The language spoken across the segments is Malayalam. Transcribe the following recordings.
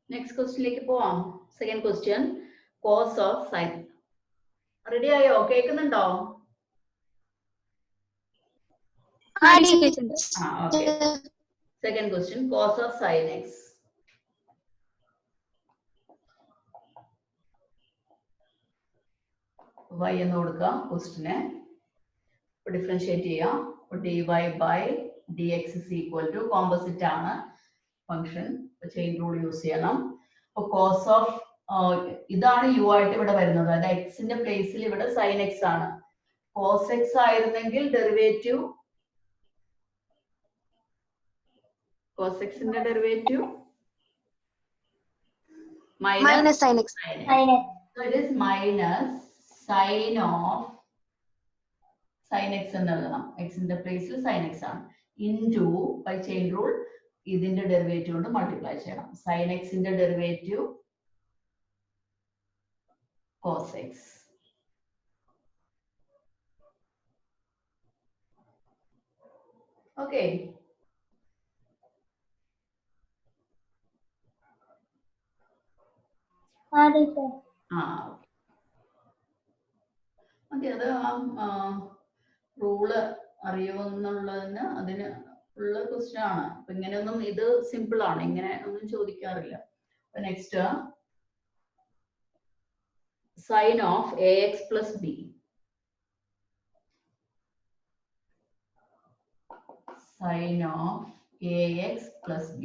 Next question like second question, cos of sin. Ready ayo? കേൾക്കുന്നുണ്ടോ? Okay. Second question, cos of sin x. Y എന്ന് കൊടുക്കുക ക്വസ്റ്റിനെ. ഡിഫറൻഷിയേറ്റ് ചെയ്യാം. dy by dx is equal to composite ആണ് ഫംഗ്ഷൻ. ചെയിൻ റൂൾ യൂസ് ചെയ്യണം. അപ്പൊ cos of ഇതാണ് യു ആയിട്ട് ഇവിടെ വരുന്നത്. അതായത് എക്സിന്റെ പ്ലേസിൽ ഇവിടെ സൈൻ എക്സ് ആണ്. cos x ആയിരുന്നെങ്കിൽ ഡെറിവേറ്റീവ് cos x ന്റെ derivative minus sin x. So it is minus sin of sin x എന്ന് എഴുതണം. x ന്റെ പ്ലേസിൽ sin x ആണ്. into by chain rule ഇതിന്റെ ഡെറിവേറ്റീവ് കൊണ്ട് മൾട്ടിപ്ലൈ ചെയ്യണം. sin x ന്റെ derivative cos x. Okay. Okay, അത് റൂള് അറിയുമെന്നുള്ളതിന് അതിന് ഉള്ള ക്വസ്റ്റ്യൻ ആണ്. അപ്പൊ ഇങ്ങനെയൊന്നും ഇത് സിമ്പിൾ ആണ്, ഇങ്ങനെ ഒന്നും ചോദിക്കാറില്ല. Next sine of a x plus b. Sin of ax plus b.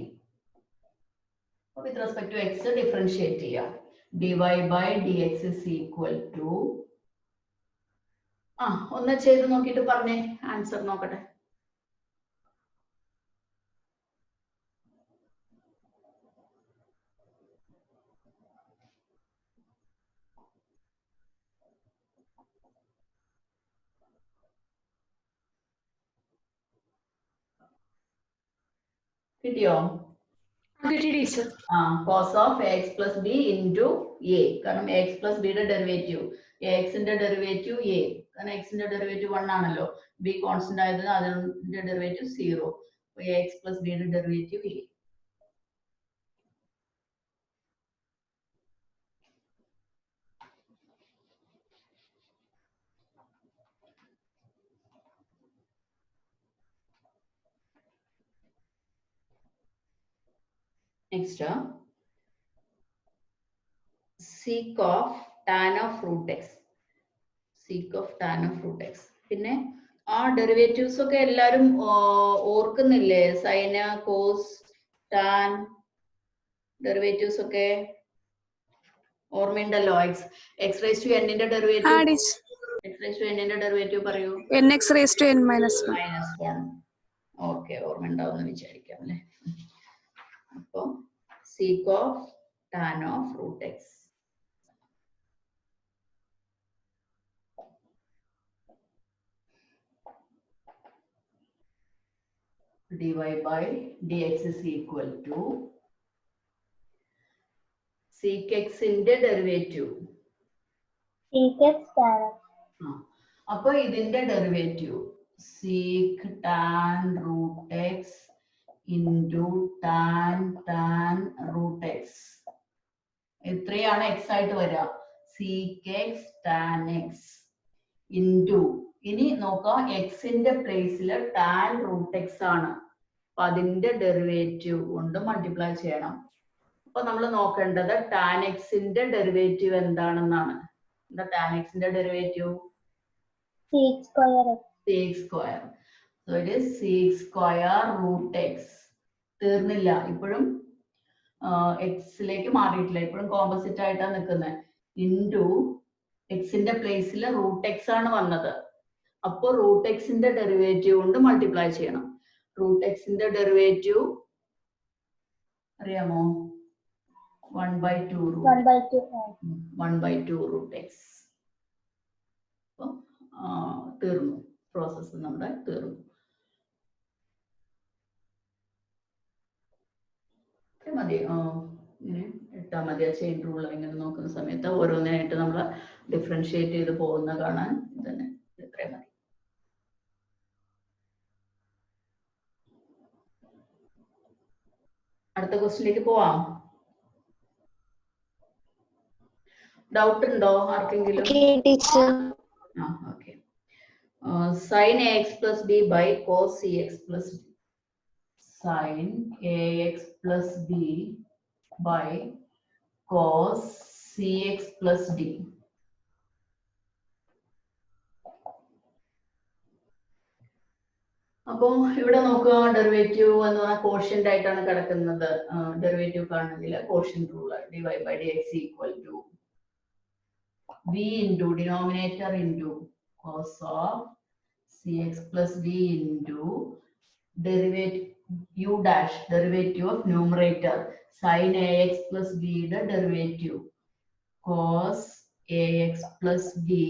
With respect to x, differentiate here. dy by dx is equal to ഒന്ന് ചെയ്ത് നോക്കിയിട്ട് പറഞ്ഞേ, ആൻസർ നോക്കട്ടെ. കിട്ടിയോ? cos of ax plus b into a. കാരണം ax plus b യുടെ ഡെറിവേറ്റീവ്, ax ന്റെ ഡെറിവേറ്റീവ് a. കാരണം x ന്റെ ഡെറിവേറ്റീവ് 1 ആണല്ലോ, b കോൺസ്റ്റന്റ് ആയതിന് അതിന്റെ ഡെറിവേറ്റീവ് 0. ax plus b യുടെ derivative a. Next, sec of tan of root x. Sec of tan of root x. പിന്നെ ആ ഡെറിവേറ്റീവ്സ് ഒക്കെ എല്ലാരും ഓർക്കുന്നില്ലേ? സൈന, കോസ്, ടാൻ ഡെറിവേറ്റീവ്സ് ഒക്കെ ഓർമ്മയുണ്ടല്ലോ. x raised to n ന്റെ derivative, x raised to n ന്റെ ഡെറിവേറ്റീവ് പറയൂ. nx raised to n minus 1. Okay, ഓർമ്മയുണ്ടാവുമെന്ന് വിചാരിക്കാം അല്ലേ. അപ്പൊ sec of tan of root x. dy by dx is equal to sec x ന്റെ ഡെറിവേറ്റീവ്. അപ്പൊ ഇതിന്റെ derivative sec tan root x into tan root x. എത്രയാണ് x ആയിട്ട് വരിക? sec x tan x into, ഇനി നോക്കാം x ന്റെ പ്ലേസിൽ tan root x ആണ്. അപ്പൊ അതിന്റെ ഡെറിവേറ്റീവ് കൊണ്ട് മൾട്ടിപ്ലൈ ചെയ്യണം. അപ്പൊ നമ്മൾ നോക്കേണ്ടത് tan x ന്റെ ഡെറിവേറ്റീവ് എന്താണെന്നാണ്. എന്താ tan x ന്റെ derivative? sec square. So it is sec square root x. തീർന്നില്ല, ഇപ്പോഴും എക്സിലേക്ക് മാറിയിട്ടില്ല, ഇപ്പോഴും കോമ്പോസിറ്റ് ആയിട്ടാണ് നിൽക്കുന്നത്. ഇൻറ്റു എക്സിന്റെ പ്ലേസിൽ റൂട്ട് എക്സ് ആണ് വന്നത്. അപ്പൊ റൂട്ട് എക്സിന്റെ ഡെറിവേറ്റീവ് കൊണ്ട് മൾട്ടിപ്ലൈ ചെയ്യണം. റൂട്ട് എക്സിന്റെ ഡെറിവേറ്റീവ് അറിയാമോ? 1/2 റൂട്ട് എക്സ്. അപ്പൊ തീർന്നു, പ്രോസസ്സ് നമ്മുടെ തീർന്നു. മതി, ഇങ്ങനെ ഇട്ടാ മതി. ചെയിൻ റൂൾ ഇങ്ങനെ നോക്കുന്ന സമയത്ത് ഓരോന്നിനായിട്ട് നമ്മൾ ഡിഫറൻഷിയേറ്റ് ചെയ്ത് പോകുന്ന കാണാൻ തന്നെ ഇത്രയും മതി. അടുത്ത ക്വസ്റ്റ്യനിലേക്ക് പോവാം. ഡൗട്ട് ഉണ്ടോ ആർക്കെങ്കിലും? Okay, teacher. ആ okay. Sin ax plus b by cos cx plus d. Sin ax plus b by cos cx plus d. അപ്പോൾ ഇവിടെ നോക്കുക, ഡെറിവേറ്റീവ് എന്ന് പറഞ്ഞാൽ കോഷ്യന്റ് ആയിട്ടാണ് കിടക്കുന്നത്. ഡെറിവേറ്റീവ് കാണുന്നില്ല, quotient rule dy by dx equal to b into denominator into cos of cx plus d into derivative u dash, derivative of numerator sin ax plus b the derivative cos ax plus b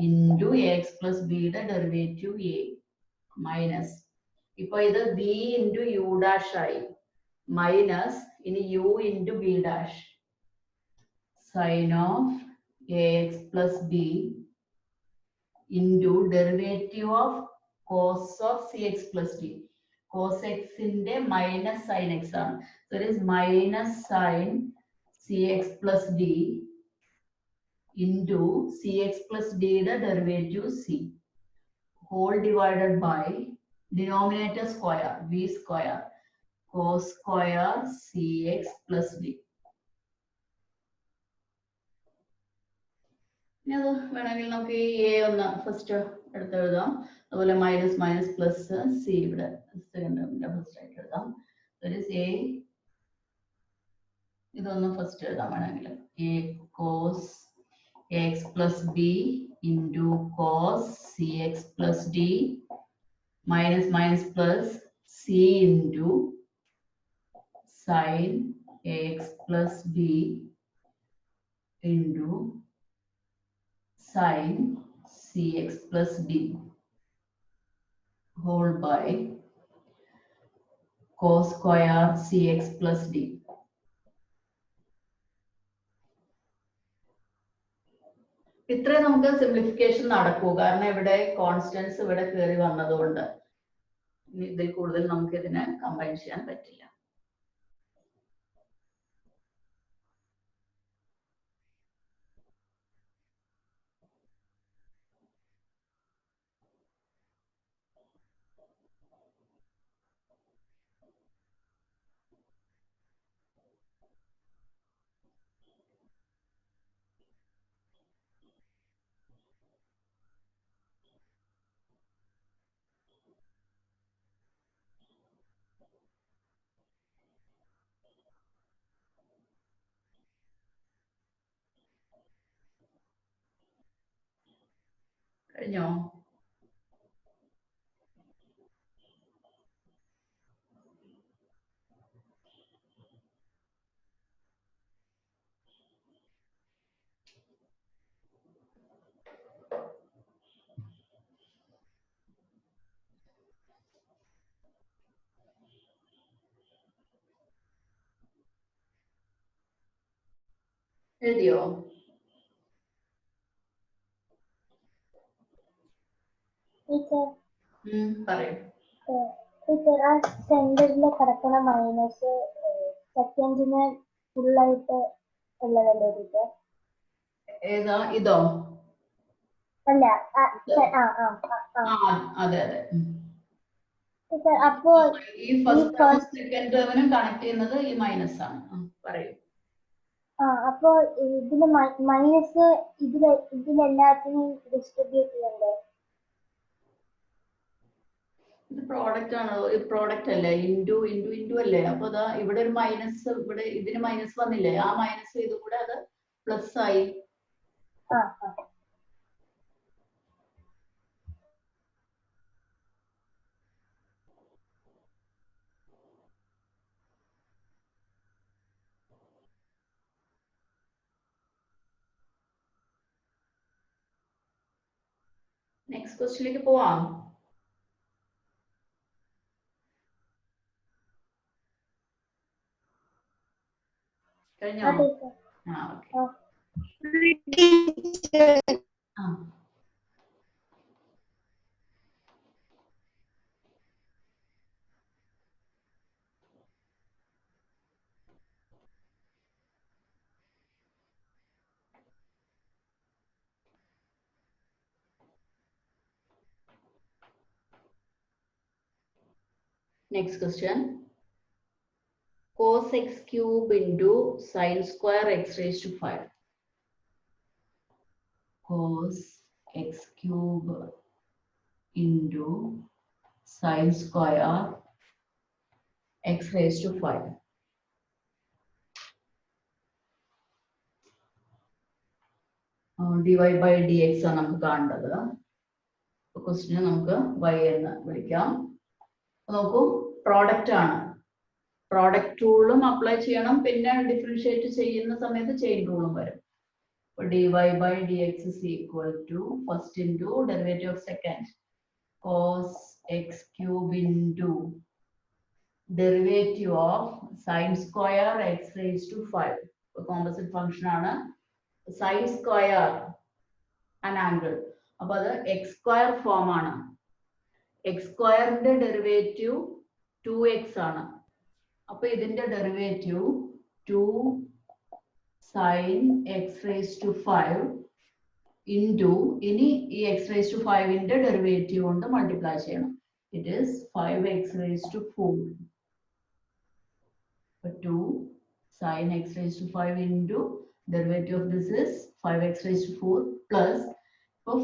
into ax plus b the derivative a minus. ഇപ്പൊ ഇത് b into u dash ആയി, മൈനസ് ഇനി u into b dash sin of ax plus b into derivative of cos of cx plus d. Cos x ന്റെ minus sin x ആണ്. So it is minus sin cx plus d into cx plus d യുടെ derivative c whole divided by denominator square v square cos square cx plus d. ഇനി അത് വേണമെങ്കിൽ നമുക്ക് ഈ എ ഒന്ന് ഫസ്റ്റ് എടുത്ത് എഴുതാം. അതുപോലെ മൈനസ് മൈനസ് പ്ലസ് സി ഇവിടെ സെക്കൻഡ് ഫസ്റ്റ് ആയിട്ട് എഴുതാം. എ ഇതൊന്ന് ഫസ്റ്റ് എഴുതാം വേണമെങ്കിൽ. A cos X plus B into cos C X plus D minus minus plus C into sine X plus B into sin cx plus d whole by cos square cx plus d. ഇത്രയും നമുക്ക് സിംപ്ലിഫിക്കേഷൻ നടക്കൂ, കാരണം ഇവിടെ കോൺസ്റ്റൻസ് ഇവിടെ കയറി വന്നതുകൊണ്ട് ഇതിൽ കൂടുതൽ നമുക്ക് ഇതിനെ കമ്പൈൻ ചെയ്യാൻ പറ്റില്ല. കഴിഞ്ഞോ? എഴുതിയോ? ടീച്ചർ പറയൂ. ടീച്ചർ ആ സെന്ററിൽ കിടക്കുന്ന മൈനസ് സെക്കൻഡിന് ഫുള്ളായിട്ട് ഉള്ളതല്ലേ ടീച്ചർ? ഏതാ ഇതോ? അല്ല അതെ അതെ. ടീച്ചർ അപ്പോ ഈ ഫസ്റ്റ് ടേമും സെക്കൻഡ് ടേമിനും കണക്ട് ചെയ്യുന്നത് ഈ മൈനസ് ആണ്. പറയൂ. അപ്പോ ഇതില് മൈനസ് ഇതിലെല്ലാത്തിനും ഡിസ്ട്രിബ്യൂട്ട് ചെയ്യണ്ടേ? ഇത് പ്രോഡക്റ്റ് ആണോ? ഇത് പ്രോഡക്റ്റ് അല്ലേ, ഇൻറ്റു ഇൻറ്റു ഇൻറ്റു അല്ലേ? അപ്പൊ അതാ ഇവിടെ ഒരു മൈനസ്, ഇവിടെ ഇതിന് മൈനസ് വന്നില്ലേ, ആ മൈനസ് ചെയ്ത് കൂടെ അത് പ്ലസ് ആയി. നെക്സ്റ്റ് ക്വസ്റ്റിലേക്ക് പോവാം. കഴിഞ്ഞോ? Next question. Cos x cube into sin square x raised to 5. Cos x cube into sin square x raised to 5. Dy by dx ആണ് നമുക്ക് കാണേണ്ടത്. ക്വസ്റ്റിനെ നമുക്ക് y എന്ന് വിളിക്കാം. നോക്കൂ, പ്രോഡക്റ്റ് ആണ്. പ്രോഡക്റ്റ് റൂളും അപ്ലൈ ചെയ്യണം, പിന്നെ ഡിഫറൻഷിയേറ്റ് ചെയ്യുന്ന സമയത്ത് ചെയിൻ റൂളും വരും. dy by dx is equal to first into derivative of second cos x cube into derivative of sin square x raised to 5. Composite function ആണ്. Sin square an angle. അപ്പോൾ അത് x square ഫോം ആണ്. x സ്ക്വയറിന്റെ ഡെറിവേറ്റീവ് 2x ആണ്. അപ്പോൾ ഇതിന്റെ derivative 2 sin x raised to 5 into ഇനി ഈ x raised to 5ന്റെ ഡെറിവേറ്റീവ് കൊണ്ട് മൾട്ടിപ്ലൈ ചെയ്യണം. It is 5x raised to 4. 2 sin x raised to 5 into derivative of this is 5x raised to 4 plus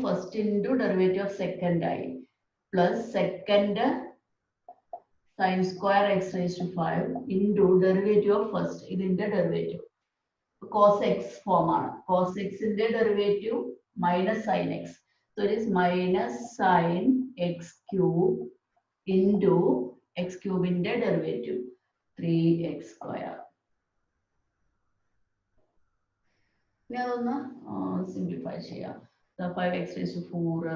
first into derivative of second I plus second sin square x raised to 5 into derivative of first ഇതിന്റെ derivative cos x form ആണ്. cos x ന്റെ derivative minus sin x, so it is minus sin x cube into x cube ന്റെ derivative 3x square. ഇനി അതൊന്ന് സിംപ്ലിഫൈ ചെയ്യാം. 5x raised to 4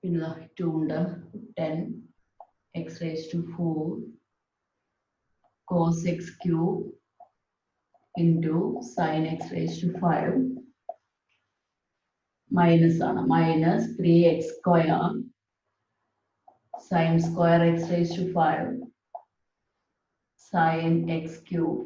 പിന്നെ 2 ഉണ്ട് 10 x raised to 4 cos x cube into sin x raised to 5 minus ആണ് minus 3x square sin square x raised to 5 sin x cube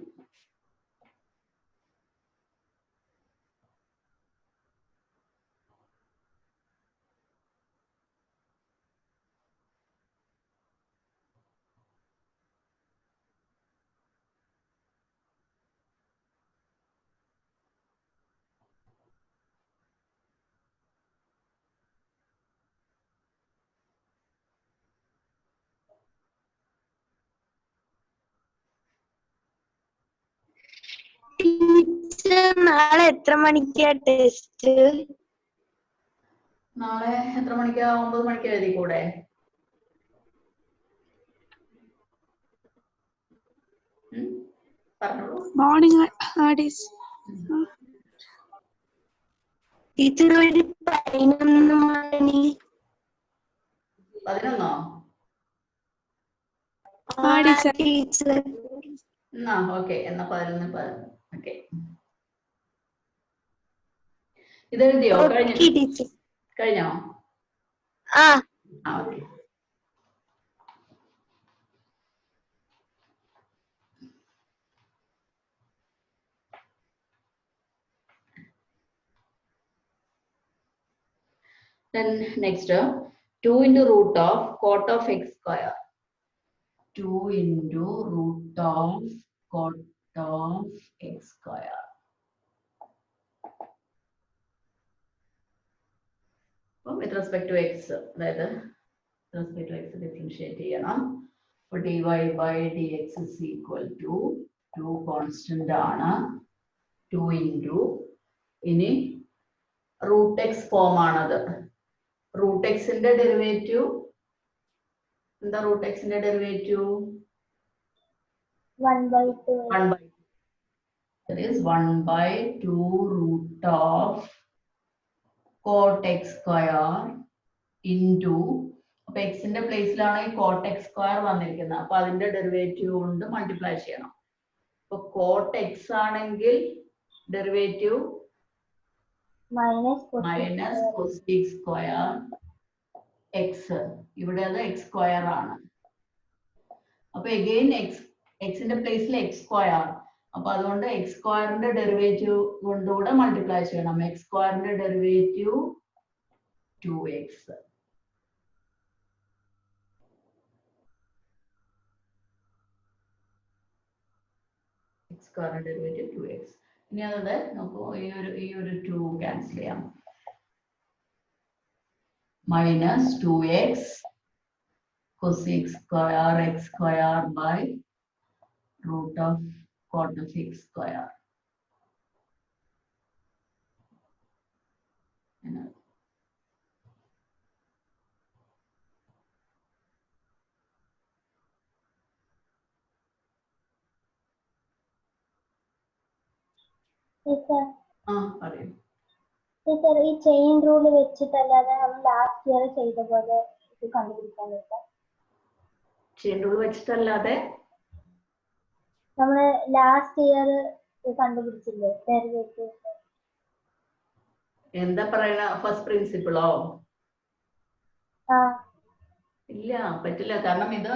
നാളെ എത്ര മണിക്കാ ടെസ്റ്റ്? നാളെ എത്ര മണിക്കാ? 9 മണിക്ക് എഴുതി കൂടെ? പറഞ്ഞോളൂ. മോർണിംഗ് ടീച്ചർ ഒരു 11 മണി. 11ഓ? ടീച്ചർ ഓക്കെ, എന്നാ 11. ഓക്കെ, ഇതെഴുതിയോ? കഴിഞ്ഞോ? Okay. Then next 2 into root of cot of x square. 2 into root of cot of x square. With respect to x, അതായത് with respect to x differentiate ചെയ്യണം. അപ്പോൾ dy by dx is equal to 2 constant ആണ് 2 into ഇനി root x ഫോം ആണത്. root x ന്റെ ഡെറിവേറ്റീവ് എന്താ? root x ന്റെ derivative 1/2. 1/2. That is 1/2 root of cot x square into അപ്പൊ x ന്റെ പ്ലേസിലാണ് ഈ cot x square വന്നിരിക്കുന്നത്. അപ്പൊ അതിന്റെ ഡെറിവേറ്റീവ് കൊണ്ട് മൾട്ടിപ്ലൈ ചെയ്യണം. അപ്പൊ cot x ആണെങ്കിൽ derivative minus cosec square x. ഇവിടെ അത് x സ്ക്വയർ ആണ്. അപ്പൊ അഗൈൻ x ന്റെ പ്ലേസിൽ x സ്ക്വയർ. അപ്പൊ അതുകൊണ്ട് x സ്ക്വയറിന്റെ ഡെറിവേറ്റീവ് കൊണ്ടുകൂടെ മൾട്ടിപ്ലൈ ചെയ്യണം. x സ്ക്വയറിന്റെ ഡെറിവേറ്റീവ് 2x. സ്ക്വയറിന്റെ ഡെറിവേറ്റീവ് 2x. ഇനി അതോടെ നോക്കൂ ഈ ഒരു 2 ക്യാൻസൽ ചെയ്യാം. Minus 2x cosec square x square by root of cot of x square. പറയൂ. ടീച്ചർ ഈ ചെയിൻ റൂൾ വെച്ചിട്ടല്ലാതെ നമ്മൾ ലാസ്റ്റ് ഇയർ ചെയ്ത പോലെ ഇത് കണ്ടുപിടിക്കാൻ പറ്റും. ചെയിൻ റൂൾ വെച്ചിട്ടല്ലാതെ നമ്മള് ലാസ്റ്റ് ഇയർ കണ്ടുപിടിച്ചില്ലേ ഡെറിവേറ്റീവ്? എന്താ പറയണ? ഫസ്റ്റ് പ്രിൻസിപ്പിളോ? ഇല്ല, പറ്റില്ല. കാരണം ഇത്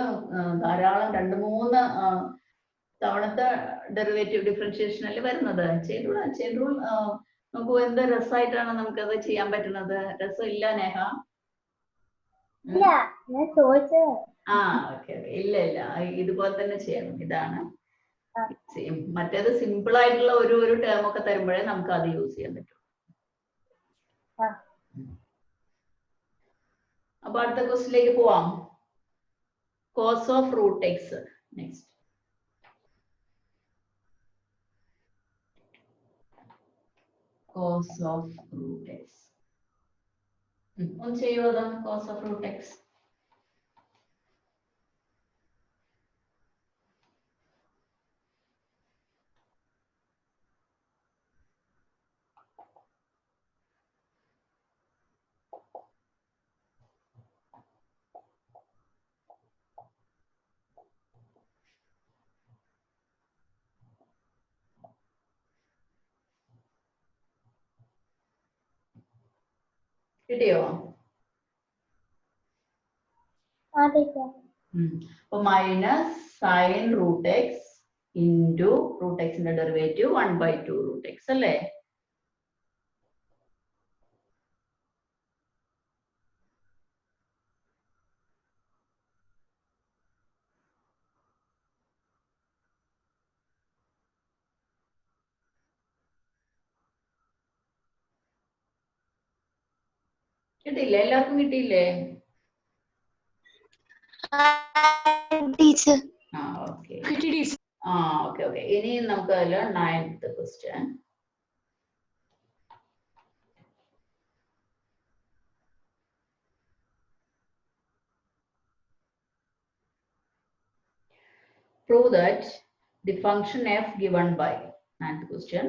ധാരാളം 2-3 തവണത്തെ ഡെറിവേറ്റീവ് ഡിഫറൻഷിയേഷനിൽ വരുന്നത്. ചെയിൻ റൂൾ നോക്കൂ, എന്ത് രസമായിട്ടാണ് നമുക്കത് ചെയ്യാൻ പറ്റുന്നത്. രസമില്ല നേഹ? ഇല്ല, ഞാൻ ചോദിച്ചത്. ഓക്കെ. ഇല്ല, ഇതുപോലെ തന്നെ ചെയ്യണം. ഇതാണ് മറ്റേത് സിമ്പിൾ ആയിട്ടുള്ള ഒരു ടേം ഒക്കെ തരുമ്പോഴേ നമുക്ക് അത് യൂസ് ചെയ്യാൻ പറ്റും. അപ്പൊ അടുത്ത ക്വസ്റ്റിലേക്ക് പോവാം. Cos of root X. Next cos of root x. ഒന്ന് ചെയ്യുമോ? cos of root x. കിട്ടിയോ? അപ്പൊ minus sine root X into root എക്സിന്റെ ഡെറിവേറ്റീവ് 1/2 റൂട്ട് എക്സ് അല്ലേ? കിട്ടിയില്ലേ? എല്ലാവർക്കും കിട്ടിയില്ലേ? Teacher okay. ഇനി നമുക്ക് അതിൽ 9th question. Prove that the function f given by 9th question.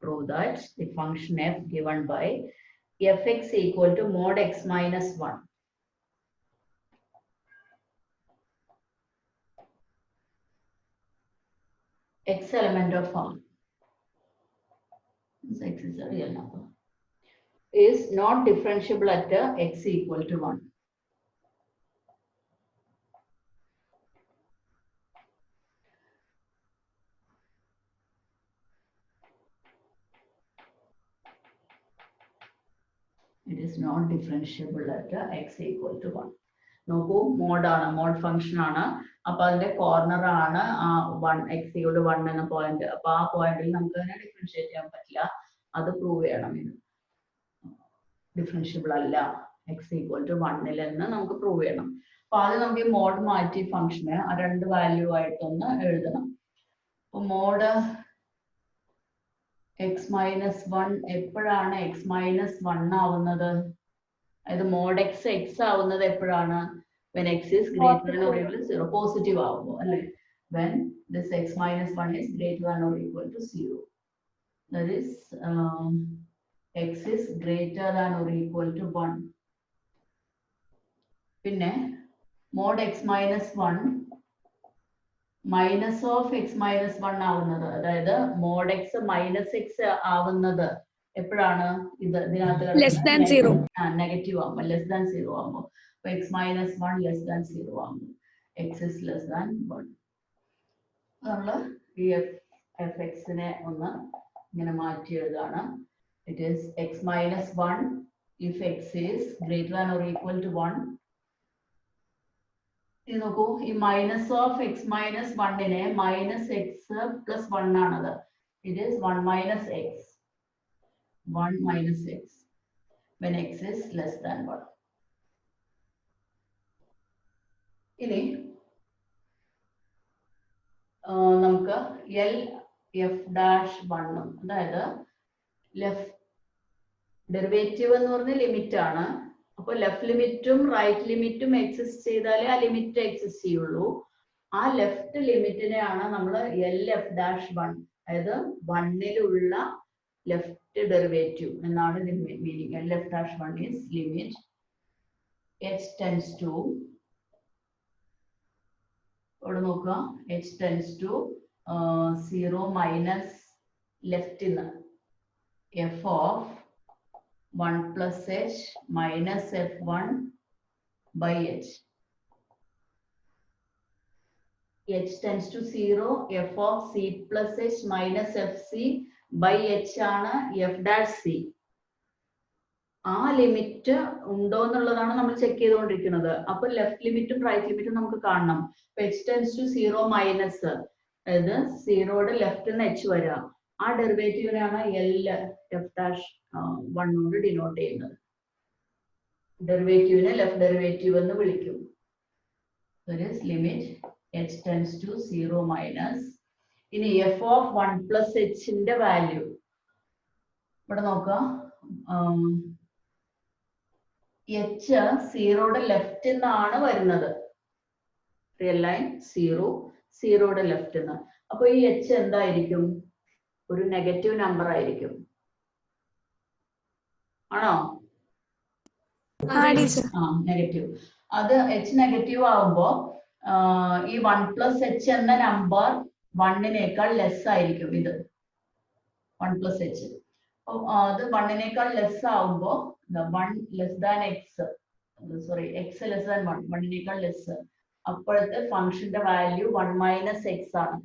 Prove that the function f given by fx equal to mod x minus 1. X element of R. X is a real number. Is not differentiable at x equal to 1. It is not differentiable at x equal to 1. നോക്കൂ, മോഡാണ്, മോഡ് ഫംഗ്ഷൻ ആണ്. അപ്പൊ അതിന്റെ കോർണർ ആണ് 1 x equal to 1 എന്ന പോയിന്റ്. അപ്പൊ ആ പോയിന്റിൽ നമുക്ക് അതിനെ ഡിഫറൻഷിയേറ്റ് ചെയ്യാൻ പറ്റില്ല. അത് പ്രൂവ് ചെയ്യണം. ഇത് ഡിഫറൻഷ്യബിൾ അല്ല x equal to 1 എന്ന് നമുക്ക് പ്രൂവ് ചെയ്യണം. അപ്പൊ ആദ്യം നമുക്ക് ഈ മോഡ് മാറ്റി ഫംഗ്ഷന് ആ 2 വാല്യൂ ആയിട്ടൊന്ന് എഴുതണം. അപ്പൊ മോഡ് x മൈനസ് 1 എപ്പോഴാണ് x മൈനസ് 1 ആവുന്നത്? അതായത് മോഡ് x ആവുന്നത് എപ്പോഴാണ്? when x is greater than or equal to 0. Positive ആവുമ്പോൾ അല്ലെ? when this x minus 1 is greater than or equal to 0. that is x is greater than or equal to 1. പിന്നെ mod x minus 1 minus of x minus 1 ആവുന്നത്, അതായത് മോഡ് x മൈനസ് x ആവുന്നത് എപ്പോഴാണ്? ഇതിനകത്ത് നെഗറ്റീവ് ആവുമ്പോൾ, ലെസ് ദാൻ 0 ആവുമ്പോൾ. x minus 1 ലെസ് ദാൻ 0 ആവുമ്പോൾ x is less than 1. നമ്മള് ഈ fx നെ ഒന്ന് ഇങ്ങനെ മാറ്റി എഴുതാണ്. it is x minus 1 if x is greater than or equal to 1 ഇനി നോക്കൂ ഈ മൈനസ് ഓഫ് എക്സ് മൈനസ് വണ്ണിനെ മൈനസ് എക്സ് പ്ലസ് വൺ ആണത്. It is 1 minus x. 1 minus x when x is less than 1. ഇനി നമുക്ക് എൽ എഫ് ഡാഷ് വണ്ണും, അതായത് ലെഫ്റ്റ് ഡെറിവേറ്റീവ് എന്ന് പറഞ്ഞ ലിമിറ്റ് ആണ്. അപ്പോൾ ലെഫ്റ്റ് ലിമിറ്റും റൈറ്റ് ലിമിറ്റും എക്സിസ്റ്റ് ചെയ്താലേ ആ ലിമിറ്റ് എക്സിസ്റ്റ് ചെയ്യുള്ളൂ. ആ ലെഫ്റ്റ് ലിമിറ്റിനെയാണ് നമ്മൾ എൽ എഫ് ഡാഷ് വൺ, അതായത് വണ്ണിലുള്ള ലെഫ്റ്റ് ഡെറിവേറ്റീവ് എന്നാണ് meaning. L F dash one is limit h tends to, ഇവിടെ നോക്കുക, എച്ച് ടെൻസ് ടു 0 മൈനസ് ലെഫ്റ്റിന്ന് f of 1 plus h minus f1 by h. h tends to 0, f of c plus h minus fc by h ആണ് f dash c. ആ ലിമിറ്റ് ഉണ്ടോ എന്നുള്ളതാണ് നമ്മൾ ചെക്ക് ചെയ്തുകൊണ്ടിരിക്കുന്നത്. അപ്പൊ ലെഫ്റ്റ് ലിമിറ്റും റൈറ്റ് ലിമിറ്റും നമുക്ക് കാണണം. h tends to 0 മൈനസ്, അതായത് സീറോയുടെ ലെഫ്റ്റ് നിന്ന് h വരാം. ആ ഡെറിവേറ്റീവിനാണ് എൽ എഫ് ഡാഷ് വൺ കൊണ്ട് ഡിനോട്ട് ചെയ്യുന്നത്. ഡെറിവേറ്റീവിനെ ലെഫ്റ്റ് ഡെറിവേറ്റീവ് എന്ന് വിളിക്കും. ലിമിറ്റ് h tends to 0 മൈനസ്. ഇനി എഫ് ഓഫ് 1 plus hന്റെ വാല്യൂ ഇവിടെ നോക്കാം. h സീറോയുടെ ലെഫ്റ്റ് നിന്നാണ് വരുന്നത്. റിയൽ ലൈൻ 0, സീറോയുടെ ലെഫ്റ്റ് നിന്ന്. അപ്പൊ ഈ h എന്തായിരിക്കും? ഒരു നെഗറ്റീവ് നമ്പർ ആയിരിക്കും. ആണോ? നെഗറ്റീവ്. അത് h നെഗറ്റീവ് ആവുമ്പോ ഈ 1 plus h എന്ന നമ്പർ 1നേക്കാൾ ലെസ് ആയിരിക്കും. ഇത് 1 plus h. അത് 1നേക്കാൾ ലെസ് ആവുമ്പോ 1 less than x, sorry x less than 1, 1നേക്കാൾ ലെസ്. അപ്പോഴത്തെ ഫംഗ്ഷന്റെ വാല്യൂ 1 minus x ആണ്.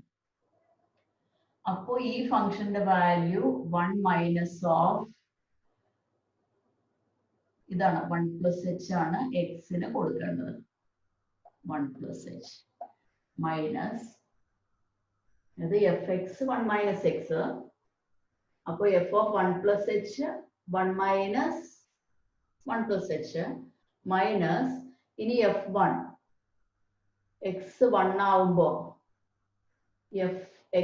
അപ്പോ ഈ ഫംഗ്ഷന്റെ വാല്യൂ 1 മൈനസ് ഓഫ് ഇതാണ് 1 plus h ആണ് എക്സിന് കൊടുക്കേണ്ടത്. 1 plus h മൈനസ് ഇത് എഫ് എക്സ് 1 minus x. അപ്പൊ F of 1 plus h 1 minus 1 plus h minus ഇനി f1 x 1 ആവുമ്പോ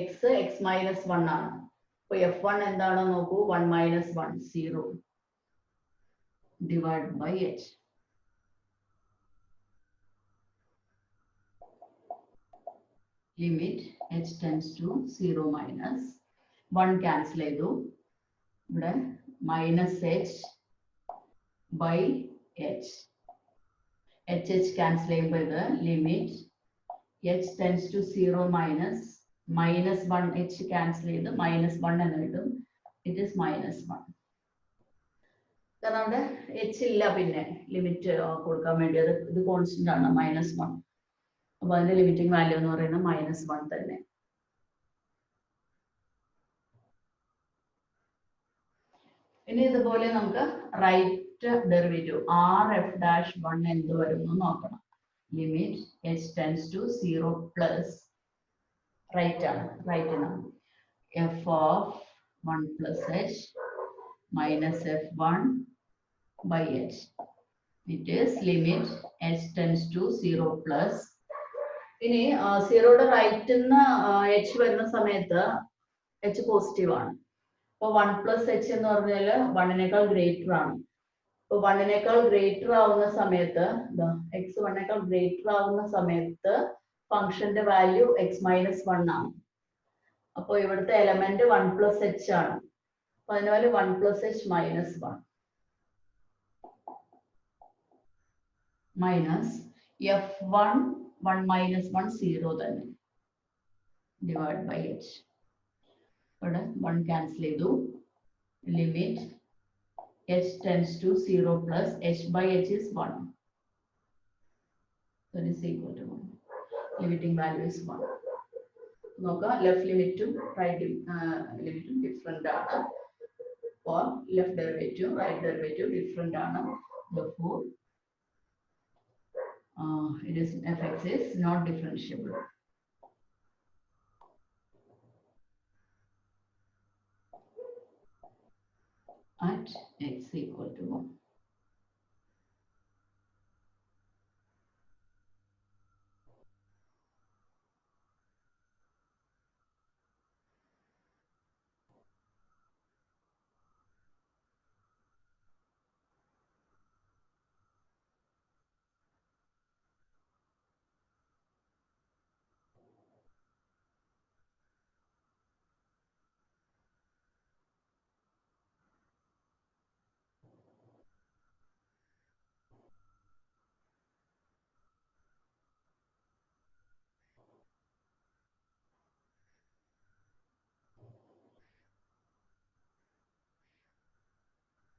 x x minus 1 ആണ്. അപ്പൊ f1 എന്താണോ നോക്കൂ, 1 minus 1 0 divided by h. Limit h tends to 0 minus 1 cancel ചെയ്തു. ഇവിടെ minus h by h. h cancel ചെയ്യുമ്പോൾ ഇത് limit h tends to 0 minus minus 1 h cancel ചെയ്ത് minus 1 എന്ന് കിട്ടും. It is minus 1. കാരണം അവിടെ h ഇല്ല, പിന്നെ ലിമിറ്റ് കൊടുക്കാൻ വേണ്ടി അത് ഇത് കോൺസ്റ്റന്റ് ആണ് -1. അപ്പൊ അതിന്റെ ലിമിറ്റിംഗ് വാല്യൂ എന്ന് പറയുന്നത് -1 തന്നെ. ഇനി ഇതുപോലെ നമുക്ക് right derivative r f dash 1 എന്ത് വരും എന്ന് നോക്കണം. Limit h tends to 0 plus right ആണ്, റൈറ്റ് ആണ് f of 1 plus h minus f1 by h. It is limit h tends to 0 plus. ഇനി സീറോയുടെ റൈറ്റ് നിന്ന് h വരുന്ന സമയത്ത് h പോസിറ്റീവ് ആണ്. അപ്പൊ 1 plus h എന്ന് പറഞ്ഞാൽ 1നേക്കാൾ ഗ്രേറ്റർ ആണ്. അപ്പൊ 1നേക്കാൾ ഗ്രേറ്റർ ആവുന്ന സമയത്ത് x 1നേക്കാൾ ഗ്രേറ്റർ ആവുന്ന സമയത്ത് ഫംഗ്ഷന്റെ വാല്യൂ x minus 1 ആണ്. അപ്പൊ ഇവിടുത്തെ എലമെന്റ് 1 plus h ആണ്. അപ്പൊ അതിന് 1 plus h minus 1 minus f1 1 minus 1 0 തന്നെ ഡിവൈഡ് ബൈ h. ഇവിടെ 1 ക്യാൻസൽ ചെയ്തു. Limit h tends to 0 plus h by h is 1. That is equal to 1. Limiting value is 1. നോക്കാം, ലെഫ്റ്റ് ലിമിറ്റും റൈറ്റ് ലിമിറ്റും ഡിഫറെന്റ് ആണ്. For left derivative right derivative different ആണ്. Therefore it is fx is not differentiable at x equal to 1.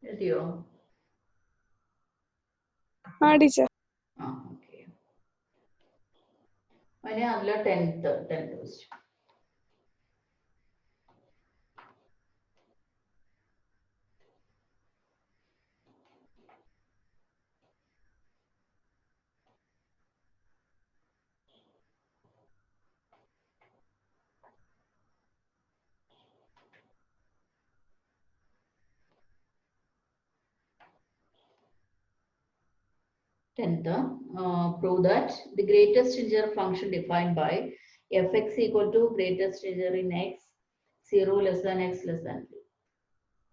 എഴുതിയോ? ടീച്ചർ. ഓക്കെ. അതിന് അതിലെ 10th question. Prove that the greatest integer function defined by fx equal to greatest integer in x 0 less than x less than 3.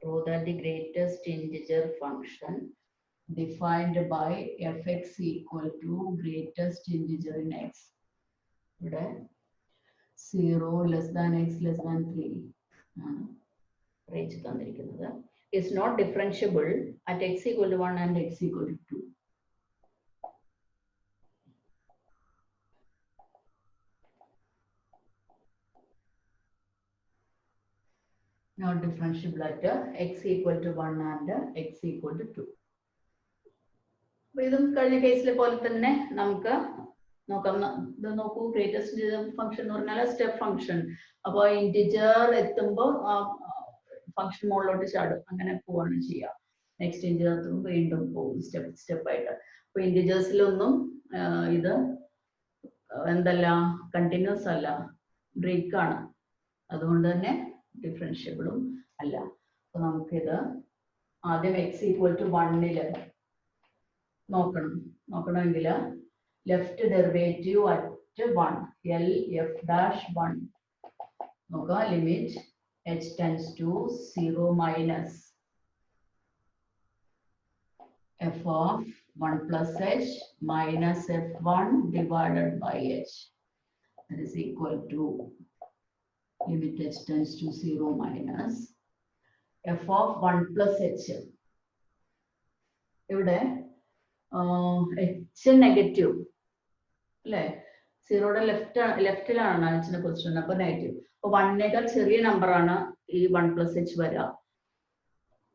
Prove that the greatest integer function defined by fx equal to greatest integer in x. ഇവിടെ 0 less than x less than 3 ആണ് range തന്നിരിക്കുന്നത്. Is not differentiable at x equal to 1 and x equal to 2. Not differentiable at x equal to 1 and x equal to 2. അപ്പോൾ ഇതും കഴിഞ്ഞ കേസിലെ പോലെ തന്നെ നമുക്ക് നോക്കാം. ഇത് നോക്കൂ, ഗ്രേറ്റസ്റ്റ് ഇന്റിജർ ഫംഗ്ഷൻ എന്ന് പറഞ്ഞാൽ സ്റ്റെപ്പ് ഫംഗ്ഷൻ. അപ്പോൾ ഇന്റിജർ എത്തുമ്പോൾ ഫംഗ്ഷൻ മുകളിലോട്ട് ചാടും, അങ്ങനെ പോവാണ് ചെയ്യുക. നെക്സ്റ്റ് ഇന്റിജർ എത്തുമ്പോൾ വീണ്ടും പോകും സ്റ്റെപ്പ് ആയിട്ട്. അപ്പോൾ ഇന്റിജേഴ്സിലൊന്നും ഇത് എന്തല്ല, കണ്ടിന്യൂസ് അല്ല, ബ്രേക്ക് ആണ്. അതുകൊണ്ട് തന്നെ ഡിഫറൻഷ്യബിളും അല്ല. അപ്പൊ നമുക്കിത് ആദ്യം എക്സ് ഈക്വൽ ടു 1 നോക്കണമെങ്കിൽ left derivative at 1 L F dash 1 നോക്കാം. Limit h tends to 0 minus f of 1 plus h minus f1 divided by h. That is equal to limit h tends to 0 minus f of 1 plus h. ഇവിടെ h നെഗറ്റീവ് അല്ലേ, സീറോയുടെ ലെഫ്റ്റിലാണ് എച്ചിന്റെ പൊസിഷൻ, അപ്പൊ നെഗറ്റീവ്. അപ്പൊ 1നേക്കാൾ ചെറിയ നമ്പർ ആണ് ഈ 1 plus h വരിക.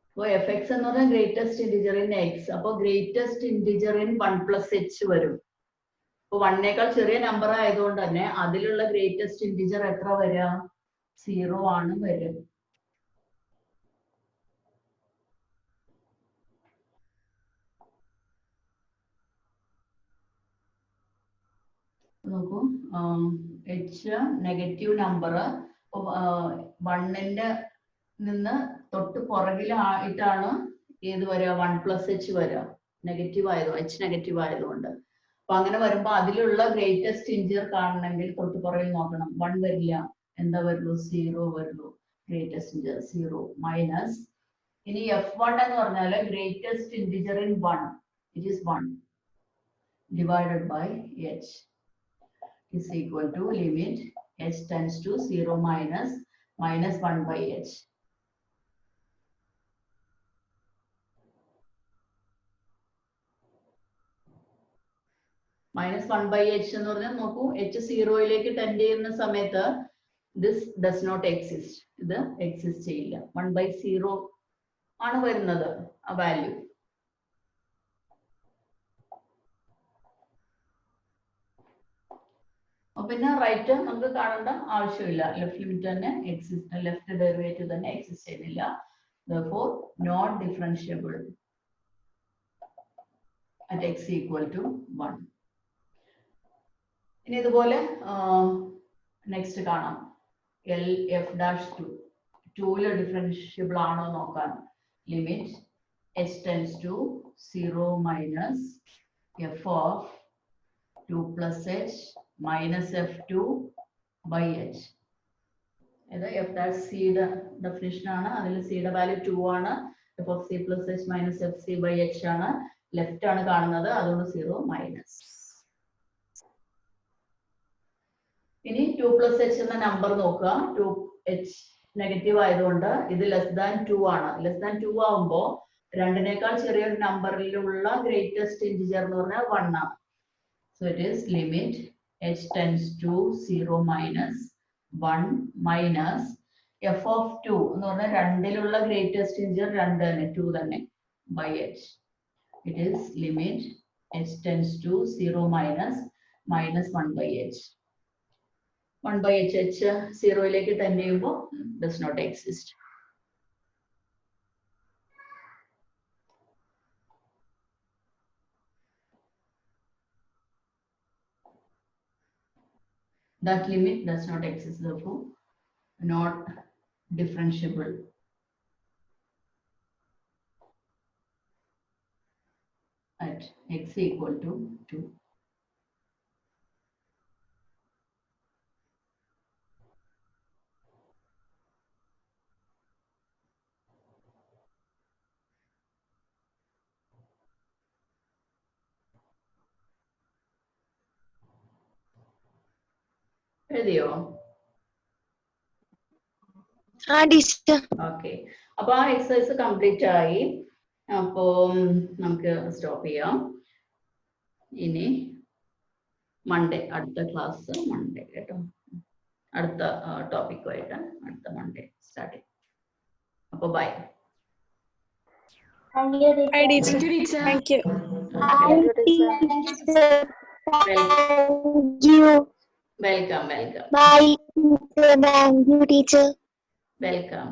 അപ്പോൾ എഫ് എക്സ് എന്ന് പറഞ്ഞാൽ ഗ്രേറ്റസ്റ്റ് ഇന്റിജർ ഇൻ എക്സ്. അപ്പോൾ greatest integer in 1 plus h വരും. അപ്പൊ 1നേക്കാൾ ചെറിയ നമ്പർ ആയതുകൊണ്ട് തന്നെ അതിലുള്ള ഗ്രേറ്റസ്റ്റ് ഇന്റിജർ എത്ര വരിക? 0 ആണ് വരും. നോക്കൂ, h നെഗറ്റീവ് നമ്പർ 1ന്റെ നിന്ന് തൊട്ട് പുറകിലായിട്ടാണ് ഏത് വരിക? 1 plus h വരിക. നെഗറ്റീവ് h നെഗറ്റീവ് ആയതുകൊണ്ട്. അപ്പൊ അങ്ങനെ വരുമ്പോ അതിലുള്ള ഗ്രേറ്റസ്റ്റ് ഇന്റിജർ കാണണമെങ്കിൽ തൊട്ട് പുറകിൽ നോക്കണം. 1 വരില്ല, എന്താ വരുള്ളൂ? 0 വരുള്ളൂ. ഗ്രേറ്റസ്റ്റ് ഇന്റിജർ 0 മൈനസ്. ഇനി f1 എന്ന് പറഞ്ഞാൽ greatest integer in 1, it is 1 divided by h is equal to limit h tends to 0 minus 1 by h. Minus 1 by h എന്ന് പറഞ്ഞാൽ നോക്കൂ, h 0യിലേക്ക് ടെൻഡ് ചെയ്യുന്ന സമയത്ത് this does not exist. ഇത് എക്സിസ്റ്റ് ചെയ്യില്ല. 1 by 0 ആണ് വരുന്നത് ആ വാല്യൂ. പിന്നെ റൈറ്റ് നമുക്ക് കാണേണ്ട ആവശ്യമില്ല. ലെഫ്റ്റ് ലിമിറ്റ് തന്നെ എക്സിസ്റ്റ്, ലെഫ്റ്റ് ഡെറിവേറ്റീവ് തന്നെ എക്സിസ്റ്റ് ചെയ്യുന്നില്ല. therefore not differentiable at x equal to 1. ഇനി ഇതുപോലെ നെക്സ്റ്റ് കാണാം. എൽ എഫ് ഡാഷ് 2 2ല് ഡിഫറൻഷ്യബിൾ ആണോ നോക്കാൻ. Limit h tends to 0 minus F of 2 plus h minus f2 by h. ഇത് എഫ് ഡാഷ് സിയുടെ ഡെഫിനിഷൻ ആണ്. അതിൽ സിയുടെ വാല്യൂ 2 ആണ്. F of C plus h minus F C by h ആണ്. ലെഫ്റ്റ് ആണ് കാണുന്നത്, അതുകൊണ്ട് 0 മൈനസ്. ഇനി 2 പ്ലസ് h എന്ന നമ്പർ നോക്കുക. 2h നെഗറ്റീവ് ആയതുകൊണ്ട് ഇത് ലെസ് ദാൻ 2 ആണ്. ലെസ് ദാൻ 2 ആവുമ്പോൾ രണ്ടിനേക്കാൾ ചെറിയൊരു നമ്പറിലുള്ള ഗ്രേറ്റസ്റ്റ് ഇൻറ്റിജർ എന്ന് പറഞ്ഞാൽ 1 ആണ്. So it is limit h tends to 0 minus 1 minus F of 2 എന്ന് പറഞ്ഞാൽ രണ്ടിലുള്ള ഗ്രേറ്റസ്റ്റ് ഇൻറ്റിജർ 2 തന്നെ, 2 തന്നെ, by h. It is limit h tends to 0 minus minus 1 by h. 1 by h, h 0ലേക്ക് ടെൻഡ് ചെയ്യുമ്പോൾ does not exist. That limit does not exist, therefore not differentiable. At x equal to 2. എഴുതിയോ? ഓക്കെ, അപ്പൊ ആ എക്സസൈസ് കംപ്ലീറ്റ് ആയി. അപ്പോൾ നമുക്ക് സ്റ്റോപ്പ് ചെയ്യാം. ഇനി മൺഡേ അടുത്ത ക്ലാസ് മൺഡേ കേട്ടോ, അടുത്ത ടോപ്പിക്കുമായിട്ട് അടുത്ത മൺഡേ സ്റ്റാർട്ട് ചെയ്യും. അപ്പോൾ by. Thank you, teacher. Thank you. Welcome. Bye. Thank you, teacher. Welcome.